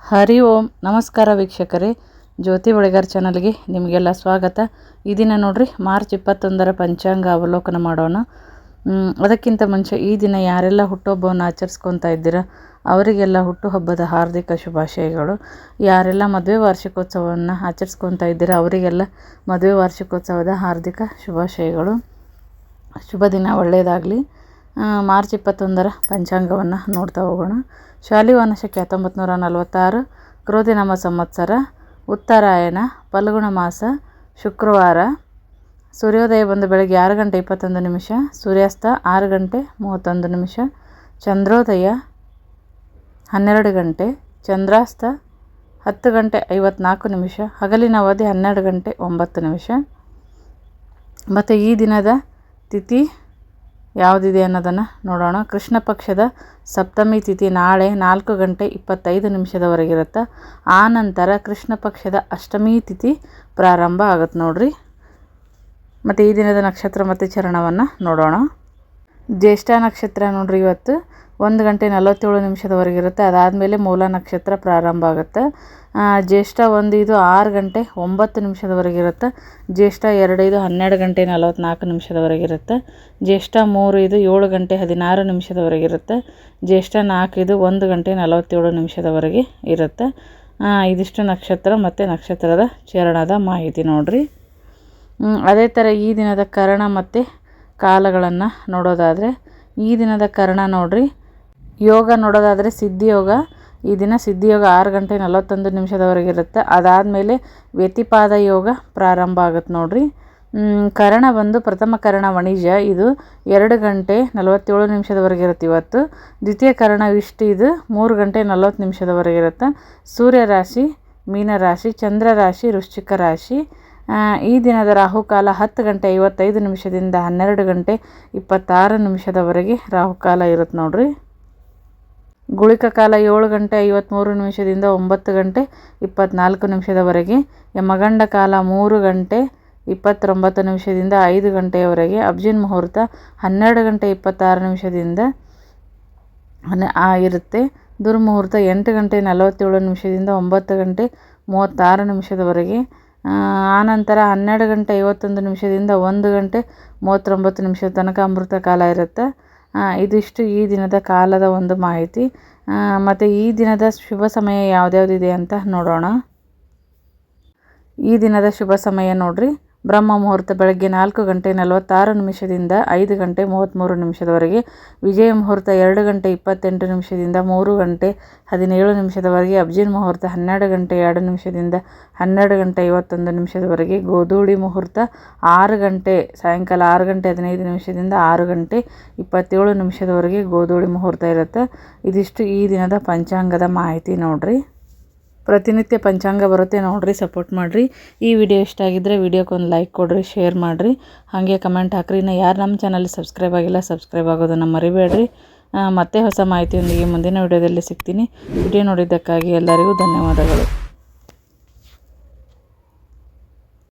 ಹರಿ ಓಂ ನಮಸ್ಕಾರ ವೀಕ್ಷಕರೇ, ಜ್ಯೋತಿ ಬಳಿಗಾರ್ ಚಾನಲ್ಗೆ ನಿಮಗೆಲ್ಲ ಸ್ವಾಗತ. ಈ ದಿನ ನೋಡ್ರಿ ಮಾರ್ಚ್ 21ರ ಪಂಚಾಂಗ ಅವಲೋಕನ ಮಾಡೋಣ. ಅದಕ್ಕಿಂತ ಮುಂಚೆ ಈ ದಿನ ಯಾರೆಲ್ಲ ಹುಟ್ಟುಹಬ್ಬವನ್ನು ಆಚರಿಸ್ಕೊತಾ ಇದ್ದೀರಾ ಅವರಿಗೆಲ್ಲ ಹುಟ್ಟುಹಬ್ಬದ ಹಾರ್ದಿಕ ಶುಭಾಶಯಗಳು. ಯಾರೆಲ್ಲ ಮದುವೆ ವಾರ್ಷಿಕೋತ್ಸವವನ್ನು ಆಚರಿಸ್ಕೊತಾ ಇದ್ದೀರಾ ಅವರಿಗೆಲ್ಲ ಮದುವೆ ವಾರ್ಷಿಕೋತ್ಸವದ ಹಾರ್ದಿಕ ಶುಭಾಶಯಗಳು. ಶುಭ ದಿನ, ಒಳ್ಳೆಯದಾಗಲಿ. ಮಾರ್ಚ್ 21ರ ಪಂಚಾಂಗವನ್ನು ನೋಡ್ತಾ ಹೋಗೋಣ. ಶಾಲಿವಾನ ಶಕೆ 1946, ಕ್ರೋಧಿನಾಮ ಸಂವತ್ಸರ, ಉತ್ತರಾಯಣ, ಫಲ್ಗುಣ ಮಾಸ, ಶುಕ್ರವಾರ. ಸೂರ್ಯೋದಯ ಬಂದು ಬೆಳಗ್ಗೆ 6 ಗಂಟೆ 21 ನಿಮಿಷ, ಸೂರ್ಯಾಸ್ತ 6 ಗಂಟೆ 31 ನಿಮಿಷ, ಚಂದ್ರೋದಯ 12 ಗಂಟೆ, ಚಂದ್ರಾಸ್ತ 10 ಗಂಟೆ 54 ನಿಮಿಷ, ಹಗಲಿನ ಅವಧಿ 12 ಗಂಟೆ 9 ನಿಮಿಷ. ಮತ್ತು ಈ ದಿನದ ತಿಥಿ ಯಾವುದಿದೆ ಅನ್ನೋದನ್ನು ನೋಡೋಣ. ಕೃಷ್ಣ ಪಕ್ಷದ ಸಪ್ತಮಿ ತಿಥಿ ನಾಳೆ 4 ಗಂಟೆ 25 ನಿಮಿಷದವರೆಗಿರುತ್ತೆ. ಆ ನಂತರ ಕೃಷ್ಣ ಪಕ್ಷದ ಅಷ್ಟಮಿ ತಿಥಿ ಪ್ರಾರಂಭ ಆಗುತ್ತೆ ನೋಡ್ರಿ. ಮತ್ತು ಈ ದಿನದ ನಕ್ಷತ್ರ ಮತ್ತು ಚರಣವನ್ನು ನೋಡೋಣ. ಜ್ಯೇಷ್ಠ ನಕ್ಷತ್ರ ನೋಡ್ರಿ ಇವತ್ತು 1 ಗಂಟೆ 47 ನಿಮಿಷದವರೆಗಿರುತ್ತೆ. ಅದಾದಮೇಲೆ ಮೂಲ ನಕ್ಷತ್ರ ಪ್ರಾರಂಭ ಆಗುತ್ತೆ. ಜ್ಯೇಷ್ಠ 1 ಇದು 6 ಗಂಟೆ 9 ನಿಮಿಷದವರೆಗಿರುತ್ತೆ. ಜ್ಯೇಷ್ಠ 2 ಇದು 12 ಗಂಟೆ 44 ನಿಮಿಷದವರೆಗಿರುತ್ತೆ. ಜ್ಯೇಷ್ಠ 3 ಇದು 7 ಗಂಟೆ 16 ನಿಮಿಷದವರೆಗಿರುತ್ತೆ. ಜ್ಯೇಷ್ಠ 4 ಇದು 1 ಗಂಟೆ 47 ನಿಮಿಷದವರೆಗೆ ಇರುತ್ತೆ. ಇದಿಷ್ಟು ನಕ್ಷತ್ರ ಮತ್ತು ನಕ್ಷತ್ರದ ಚರಣದ ಮಾಹಿತಿ ನೋಡ್ರಿ. ಅದೇ ಥರ ಈ ದಿನದ ಕರಣ ಮತ್ತು ಕಾಲಗಳನ್ನು ನೋಡೋದಾದರೆ ಈ ದಿನದ ಕರಣ ನೋಡ್ರಿ. ಯೋಗ ನೋಡೋದಾದರೆ ಸಿದ್ಧಿಯೋಗ. ಈ ದಿನ ಸಿದ್ಧಿಯೋಗ 6 ಗಂಟೆ 41 ನಿಮಿಷದವರೆಗಿರುತ್ತೆ. ಅದಾದಮೇಲೆ ವ್ಯತಿಪಾದ ಯೋಗ ಪ್ರಾರಂಭ ಆಗುತ್ತೆ ನೋಡ್ರಿ. ಕರಣ ಬಂದು ಪ್ರಥಮ ಕರಣ ವಣಿಜ, ಇದು 2 ಗಂಟೆ 47 ನಿಮಿಷದವರೆಗಿರುತ್ತೆ ಇವತ್ತು. ದ್ವಿತೀಯ ಕರಣ ವಿಷ್ಟಿ, ಇದು 3 ಗಂಟೆ 40 ನಿಮಿಷದವರೆಗಿರುತ್ತೆ. ಸೂರ್ಯ ರಾಶಿ ಮೀನರಾಶಿ, ಚಂದ್ರ ರಾಶಿ ವೃಶ್ಚಿಕ ರಾಶಿ. ಈ ದಿನದ ರಾಹುಕಾಲ 10 ಗಂಟೆ 55 ನಿಮಿಷದಿಂದ 12 ಗಂಟೆ 26 ನಿಮಿಷದವರೆಗೆ ರಾಹುಕಾಲ ಇರುತ್ತೆ ನೋಡ್ರಿ. ಗುಳಿಕ ಕಾಲ 7 ಗಂಟೆ 53 ನಿಮಿಷದಿಂದ 9 ಗಂಟೆ 24 ನಿಮಿಷದವರೆಗೆ. ಯಮಗಂಡ ಕಾಲ 3 ಗಂಟೆ 29 ನಿಮಿಷದಿಂದ 5 ಗಂಟೆಯವರೆಗೆ. ಅಬ್ಜಿನ್ ಮುಹೂರ್ತ 12 ಗಂಟೆ 26 ನಿಮಿಷದಿಂದ ಇರುತ್ತೆ. ದುರ್ಮುಹೂರ್ತ 8 ಗಂಟೆ 47 ನಿಮಿಷದಿಂದ 9 ಗಂಟೆ 36 ನಿಮಿಷದವರೆಗೆ. ಆನಂತರ 12 ಗಂಟೆ 51 ನಿಮಿಷದಿಂದ 1 ಗಂಟೆ 39 ನಿಮಿಷದ ತನಕ ಅಮೃತ ಕಾಲ ಇರುತ್ತೆ. ಇದಿಷ್ಟು ಈ ದಿನದ ಕಾಲದ ಒಂದು ಮಾಹಿತಿ. ಮತ್ತು ಈ ದಿನದ ಶುಭ ಸಮಯ ಯಾವುದ್ಯಾವುದಿದೆ ಅಂತ ನೋಡೋಣ. ಈ ದಿನದ ಶುಭ ಸಮಯ ನೋಡ್ರಿ. ಬ್ರಹ್ಮ ಮುಹೂರ್ತ ಬೆಳಗ್ಗೆ 4 ಗಂಟೆ 46 ನಿಮಿಷದಿಂದ 5 ಗಂಟೆ 33 ನಿಮಿಷದವರೆಗೆ. ವಿಜಯ ಮುಹೂರ್ತ 2 ಗಂಟೆ 28 ನಿಮಿಷದಿಂದ 3 ಗಂಟೆ 17 ನಿಮಿಷದವರೆಗೆ. ಅಬ್ಜಿನ್ ಮುಹೂರ್ತ 12 ಗಂಟೆ 2 ನಿಮಿಷದಿಂದ 12 ಗಂಟೆ 51 ನಿಮಿಷದವರೆಗೆ. ಗೋಧೂಳಿ ಮುಹೂರ್ತ 6 ಗಂಟೆ ಸಾಯಂಕಾಲ 6 ಗಂಟೆ 15 ನಿಮಿಷದಿಂದ 6 ಗಂಟೆ 27 ನಿಮಿಷದವರೆಗೆ ಗೋಧೂಳಿ ಮುಹೂರ್ತ ಇರುತ್ತೆ. ಇದಿಷ್ಟು ಈ ದಿನದ ಪಂಚಾಂಗದ ಮಾಹಿತಿ ನೋಡ್ರಿ. ಪ್ರತಿನಿತ್ಯ ಪಂಚಾಂಗ ಬರುತ್ತೆ ನೋಡ್ರಿ, ಸಪೋರ್ಟ್ ಮಾಡಿರಿ. ಈ ವಿಡಿಯೋ ಇಷ್ಟ ಆಗಿದ್ದರೆ ವಿಡಿಯೋಕ್ಕೊಂದು ಲೈಕ್ ಕೊಡಿರಿ, ಶೇರ್ ಮಾಡಿರಿ, ಹಾಗೆ ಕಮೆಂಟ್ ಹಾಕಿರಿ. ಇನ್ನು ಯಾರು ನಮ್ಮ ಚಾನಲ್ ಸಬ್ಸ್ಕ್ರೈಬ್ ಆಗಿಲ್ಲ ಸಬ್ಸ್ಕ್ರೈಬ್ ಆಗೋದನ್ನು ಮರಿಬೇಡ್ರಿ. ಮತ್ತೆ ಹೊಸ ಮಾಹಿತಿಯೊಂದಿಗೆ ಮುಂದಿನ ವಿಡಿಯೋದಲ್ಲಿ ಸಿಗ್ತೀನಿ. ವಿಡಿಯೋ ನೋಡಿದ್ದಕ್ಕಾಗಿ ಎಲ್ಲರಿಗೂ ಧನ್ಯವಾದಗಳು.